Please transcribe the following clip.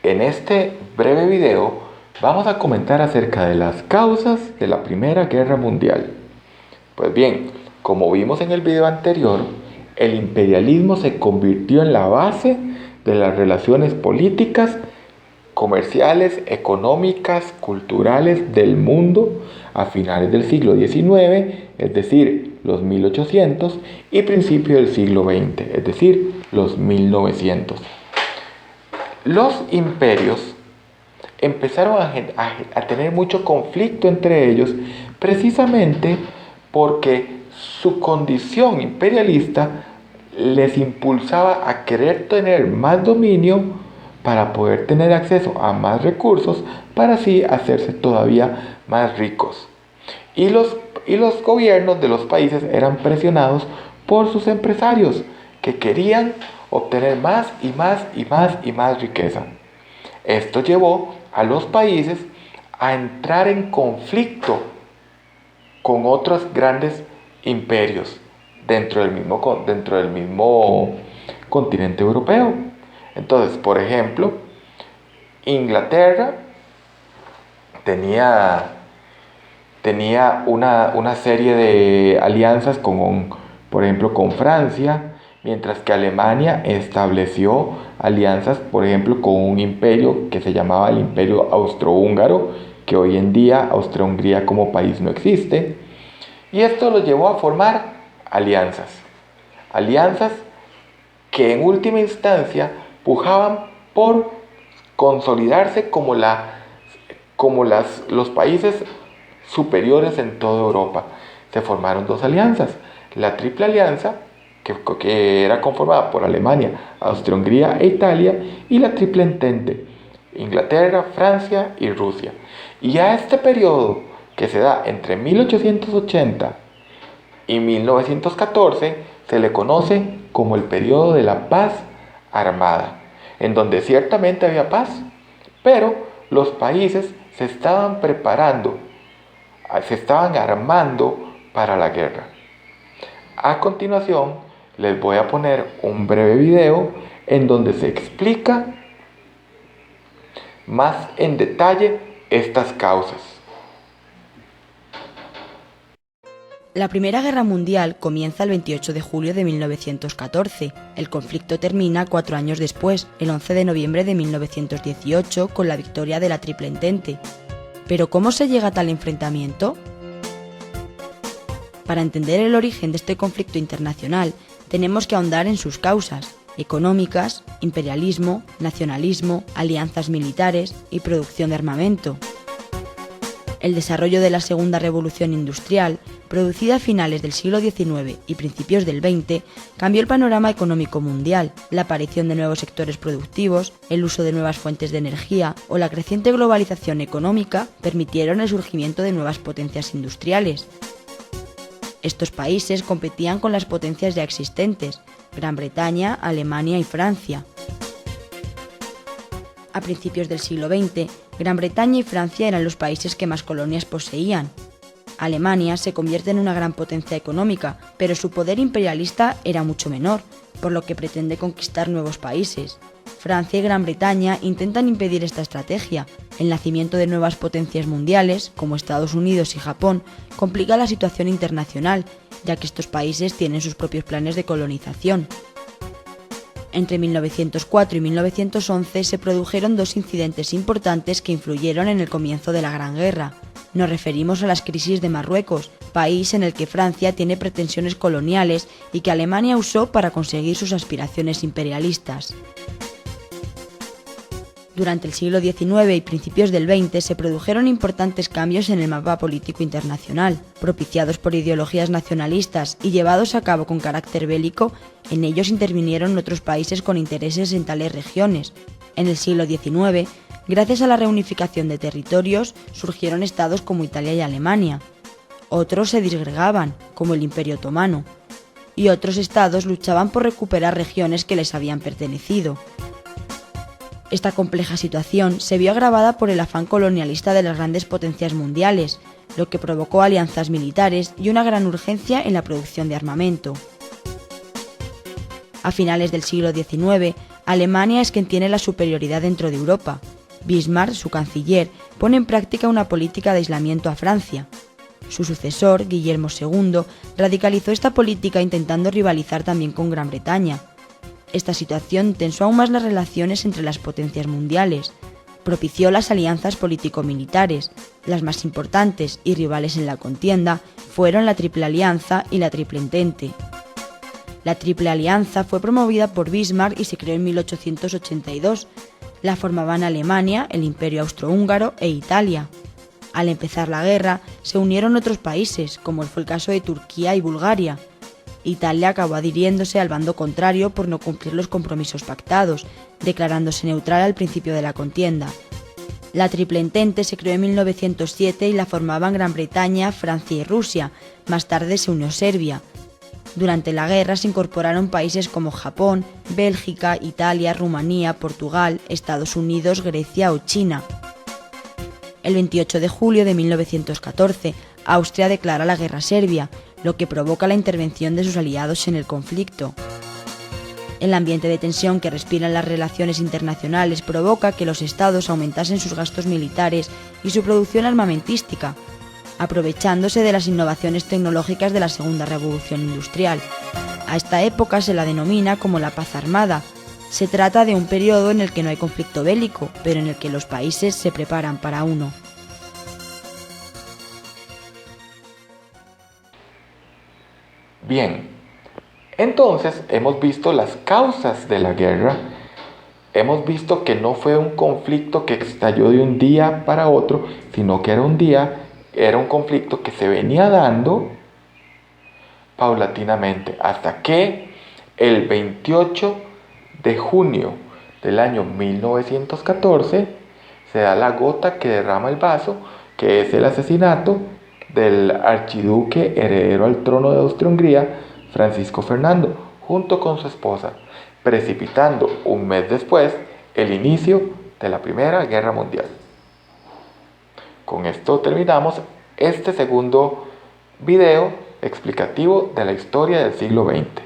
En este breve video vamos a comentar acerca de las causas de la Primera Guerra Mundial. Pues bien, como vimos en el video anterior, el imperialismo se convirtió en la base de las relaciones políticas, comerciales, económicas, culturales del mundo a finales del siglo XIX, es decir, los 1800, y principios del siglo XX, es decir, los 1900. Los imperios empezaron a tener mucho conflicto entre ellos precisamente porque su condición imperialista les impulsaba a querer tener más dominio para poder tener acceso a más recursos para así hacerse todavía más ricos. Y los gobiernos de los países eran presionados por sus empresarios que querían obtener más y más y más y más riqueza. Esto llevó a los países a entrar en conflicto con otros grandes imperios dentro del mismo continente europeo. Entonces, por ejemplo, Inglaterra tenía una serie de alianzas por ejemplo, con Francia, mientras que Alemania estableció alianzas, por ejemplo, con un imperio que se llamaba el Imperio Austrohúngaro, que hoy en día Austria-Hungría como país no existe. Y esto los llevó a formar alianzas que en última instancia pujaban por consolidarse como los países superiores en toda Europa. Se formaron dos alianzas: la Triple Alianza, que era conformada por Alemania, Austria-Hungría e Italia, y la Triple Entente, Inglaterra, Francia y Rusia. Y a este periodo, que se da entre 1880 y 1914, se le conoce como el periodo de la paz armada, en donde ciertamente había paz, pero los países se estaban preparando, se estaban armando para la guerra. A continuación, les voy a poner un breve video en donde se explica más en detalle estas causas. La Primera Guerra Mundial comienza el 28 de julio de 1914. El conflicto termina 4 años después, el 11 de noviembre de 1918, con la victoria de la Triple Entente. ¿Pero cómo se llega a tal enfrentamiento? Para entender el origen de este conflicto internacional, tenemos que ahondar en sus causas económicas, imperialismo, nacionalismo, alianzas militares y producción de armamento. El desarrollo de la Segunda Revolución Industrial, producida a finales del siglo XIX y principios del XX, cambió el panorama económico mundial. La aparición de nuevos sectores productivos, el uso de nuevas fuentes de energía o la creciente globalización económica permitieron el surgimiento de nuevas potencias industriales. Estos países competían con las potencias ya existentes: Gran Bretaña, Alemania y Francia. A principios del siglo XX, Gran Bretaña y Francia eran los países que más colonias poseían. Alemania se convierte en una gran potencia económica, pero su poder imperialista era mucho menor, por lo que pretende conquistar nuevos países. Francia y Gran Bretaña intentan impedir esta estrategia. El nacimiento de nuevas potencias mundiales, como Estados Unidos y Japón, complica la situación internacional, ya que estos países tienen sus propios planes de colonización. Entre 1904 y 1911 se produjeron dos incidentes importantes que influyeron en el comienzo de la Gran Guerra. Nos referimos a las crisis de Marruecos, país en el que Francia tiene pretensiones coloniales y que Alemania usó para conseguir sus aspiraciones imperialistas. Durante el siglo XIX y principios del XX se produjeron importantes cambios en el mapa político internacional, propiciados por ideologías nacionalistas y llevados a cabo con carácter bélico. En ellos intervinieron otros países con intereses en tales regiones. En el siglo XIX, gracias a la reunificación de territorios, surgieron estados como Italia y Alemania. Otros se disgregaban, como el Imperio Otomano, y otros estados luchaban por recuperar regiones que les habían pertenecido. Esta compleja situación se vio agravada por el afán colonialista de las grandes potencias mundiales, lo que provocó alianzas militares y una gran urgencia en la producción de armamento. A finales del siglo XIX, Alemania es quien tiene la superioridad dentro de Europa. Bismarck, su canciller, pone en práctica una política de aislamiento a Francia. Su sucesor, Guillermo II, radicalizó esta política intentando rivalizar también con Gran Bretaña. Esta situación tensó aún más las relaciones entre las potencias mundiales, propició las alianzas político-militares. Las más importantes y rivales en la contienda fueron la Triple Alianza y la Triple Entente. La Triple Alianza fue promovida por Bismarck y se creó en 1882. La formaban Alemania, el Imperio Austrohúngaro e Italia. Al empezar la guerra, se unieron otros países, como fue el caso de Turquía y Bulgaria. Italia acabó adhiriéndose al bando contrario por no cumplir los compromisos pactados, declarándose neutral al principio de la contienda. La Triple Entente se creó en 1907 y la formaban Gran Bretaña, Francia y Rusia. Más tarde se unió Serbia. Durante la guerra se incorporaron países como Japón, Bélgica, Italia, Rumanía, Portugal, Estados Unidos, Grecia o China. El 28 de julio de 1914, Austria declara la guerra a Serbia, lo que provoca la intervención de sus aliados en el conflicto. El ambiente de tensión que respiran las relaciones internacionales provoca que los estados aumentasen sus gastos militares y su producción armamentística, aprovechándose de las innovaciones tecnológicas de la Segunda Revolución Industrial. A esta época se la denomina como la paz armada. Se trata de un periodo en el que no hay conflicto bélico, pero en el que los países se preparan para uno. Bien, entonces hemos visto las causas de la guerra. Hemos visto que no fue un conflicto que estalló de un día para otro, sino que era un conflicto que se venía dando paulatinamente, hasta que el 28 de junio del año 1914 se da la gota que derrama el vaso, que es el asesinato del archiduque heredero al trono de Austria-Hungría, Francisco Fernando, junto con su esposa, precipitando un mes después el inicio de la Primera Guerra Mundial. Con esto terminamos este segundo video explicativo de la historia del siglo XX.